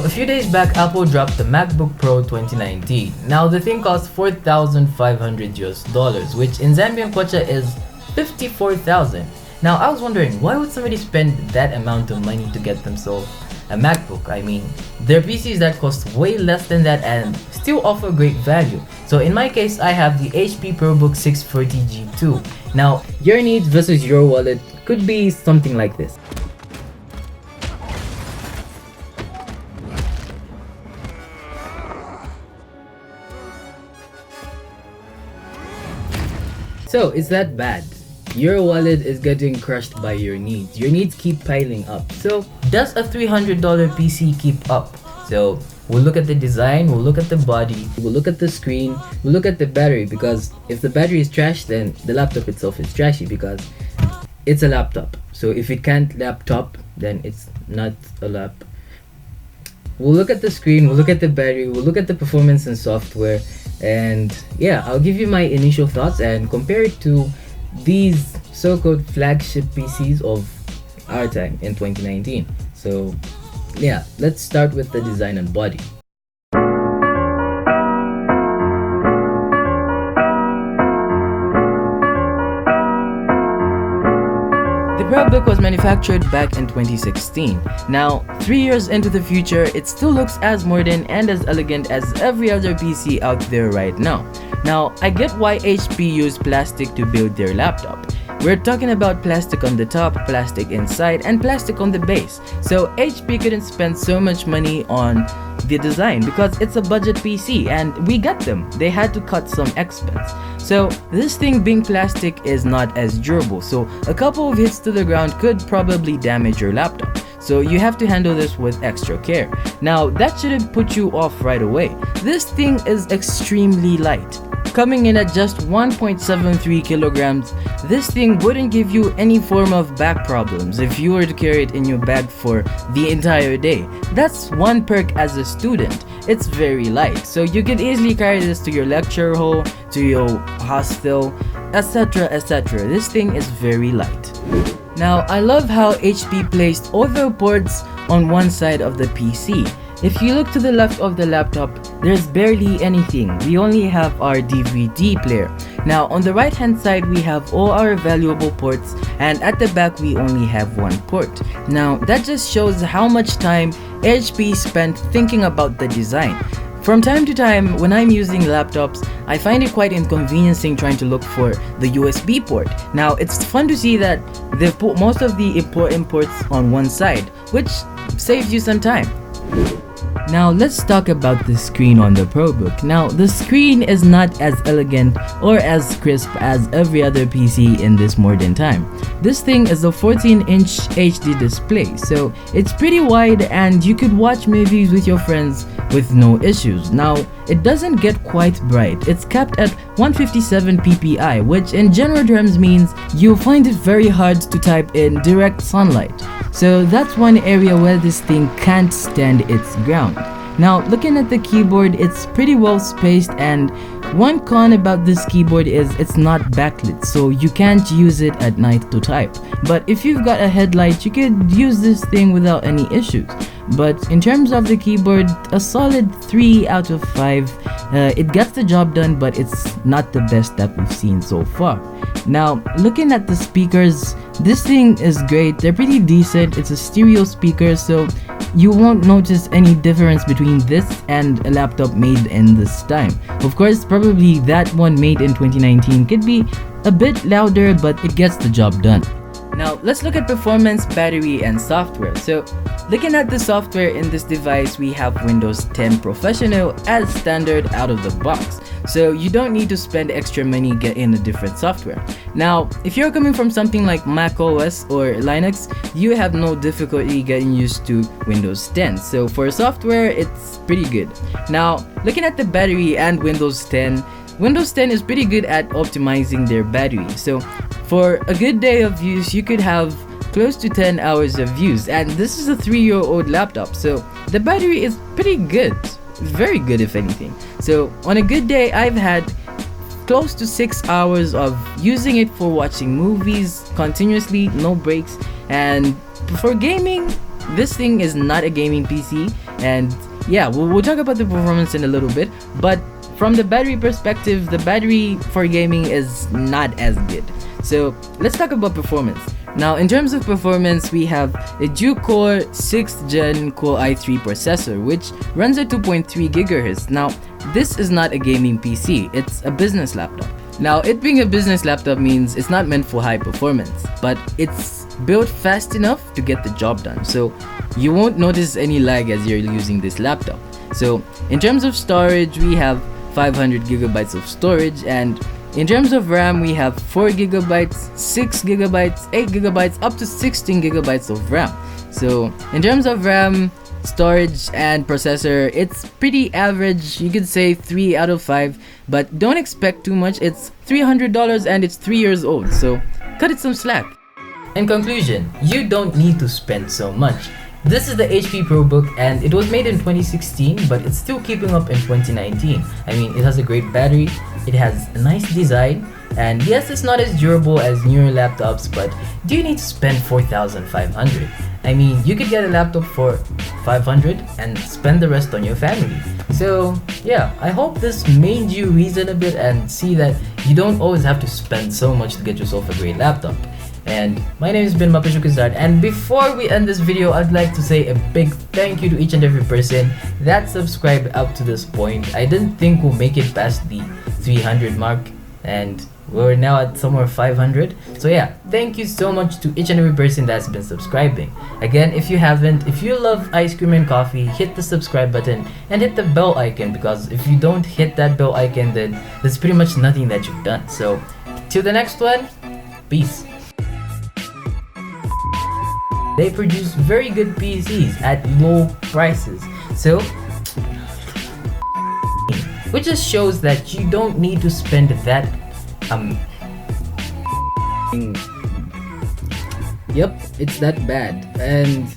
a few days back, Apple dropped the MacBook Pro 2019. Now, the thing costs $4,500 which in Zambian kwacha is 54,000. Now, I was wondering, why would somebody spend that amount of money to get themselves a MacBook? I mean, there are PCs that cost way less than that and still offer great value. So in my case, I have the HP ProBook 640 G2. Now, your needs versus your wallet could be something like this. So, is that bad? Your wallet is getting crushed by your needs. Your needs keep piling up. So, does a $300 PC keep up? So, we'll look at the design, we'll look at the body, we'll look at the screen, we'll look at the battery, because if the battery is trash, then the laptop itself is trashy because it's a laptop. So, if it can't laptop, then it's not a lap. We'll look at the screen, we'll look at the battery, we'll look at the performance and software, and yeah, I'll give you my initial thoughts and compare it to these so-called flagship PCs of our time in 2019. So yeah, let's start with the design and body. The ProBook was manufactured back in 2016. Now, 3 years into the future, it still looks as modern and as elegant as every other PC out there right now. Now, I get why HP used plastic to build their laptop. We're talking about plastic on the top, plastic inside, and plastic on the base. So HP couldn't spend so much money on the design because it's a budget PC and we got them. They had to cut some expense. So this thing being plastic is not as durable. So a couple of hits to the ground could probably damage your laptop. So you have to handle this with extra care. Now that shouldn't put you off right away. This thing is extremely light. Coming in at just 1.73 kilograms, this thing wouldn't give you any form of back problems if you were to carry it in your bag for the entire day. That's one perk as a student. It's very light, so you could easily carry this to your lecture hall, to your hostel, etc, etc. This thing is very light. Now, I love how HP placed all the ports on one side of the PC. If you look to the left of the laptop, there's barely anything. We only have our DVD player. Now, on the right hand side, we have all our valuable ports, and at the back, we only have one port. Now, that just shows how much time HP spent thinking about the design. From time to time, when I'm using laptops, I find it quite inconveniencing trying to look for the USB port. Now, it's fun to see that they've put most of the important ports on one side, which saves you some time. Now let's talk about the screen on the ProBook. Now the screen is not as elegant or as crisp as every other PC in this modern time. This thing is a 14-inch HD display, so it's pretty wide and you could watch movies with your friends with no issues. Now it doesn't get quite bright. It's capped at 157 ppi, which in general terms means you'll find it very hard to type in direct sunlight. So that's one area where this thing can't stand its ground. Now looking at the keyboard, it's pretty well spaced, and one con about this keyboard is it's not backlit, so you can't use it at night to type. But if you've got a headlight, you could use this thing without any issues. But in terms of the keyboard, a solid 3 out of 5. It gets the job done, but it's not the best that we've seen so far. Now looking at the speakers, this thing is great. They're pretty decent. It's a stereo speaker, so you won't notice any difference between this and a laptop made in this time. Of course, probably that one made in 2019 could be a bit louder, but it gets the job done. Now let's look at performance, battery, and software. So looking at the software in this device, we have Windows 10 Professional as standard out of the box. So you don't need to spend extra money getting a different software. Now, if you're coming from something like Mac OS or Linux, you have no difficulty getting used to Windows 10. So for software, it's pretty good. Now, looking at the battery and Windows 10, Windows 10 is pretty good at optimizing their battery. So for a good day of use, you could have close to 10 hours of use, and this is a 3-year-old laptop, so the battery is pretty good. Very good if anything. So on a good day, I've had close to 6 hours of using it for watching movies continuously, no breaks, and for gaming, this thing is not a gaming PC, and yeah, we'll talk about the performance in a little bit, but from the battery perspective, the battery for gaming is not as good. So let's talk about performance. Now, in terms of performance, we have a dual-core 6th gen Core i3 processor, which runs at 2.3 GHz. Now, this is not a gaming PC, it's a business laptop. Now, it being a business laptop means it's not meant for high performance, but it's built fast enough to get the job done. So you won't notice any lag as you're using this laptop. So in terms of storage, we have 500 gigabytes of storage, and in terms of RAM, we have 4 gigabytes, 6 gigabytes, 8 gigabytes, up to 16 gigabytes of RAM. So in terms of RAM, storage, and processor, it's pretty average. You could say 3 out of 5, but don't expect too much. It's $300 and it's 3 years old, so cut it some slack. In conclusion, you don't need to spend so much. This is the HP ProBook, and it was made in 2016, but it's still keeping up in 2019. I mean, it has a great battery, it has a nice design, and yes, it's not as durable as newer laptops, but do you need to spend $4,500? I mean, you could get a laptop for $500 and spend the rest on your family. So yeah, I hope this made you reason a bit and see that you don't always have to spend so much to get yourself a great laptop. And my name has been Mapesho, and before we end this video, I'd like to say a big thank you to each and every person that subscribed up to this point. I didn't think we'll make it past the 300 mark, and we're now at somewhere 500. So yeah, thank you so much to each and every person that's been subscribing. Again, if you haven't, if you love ice cream and coffee, hit the subscribe button and hit the bell icon, because if you don't hit that bell icon, then there's pretty much nothing that you've done. So till the next one, peace. They produce very good PCs at low prices, so which just shows that you don't need to spend that yep, it's that bad. And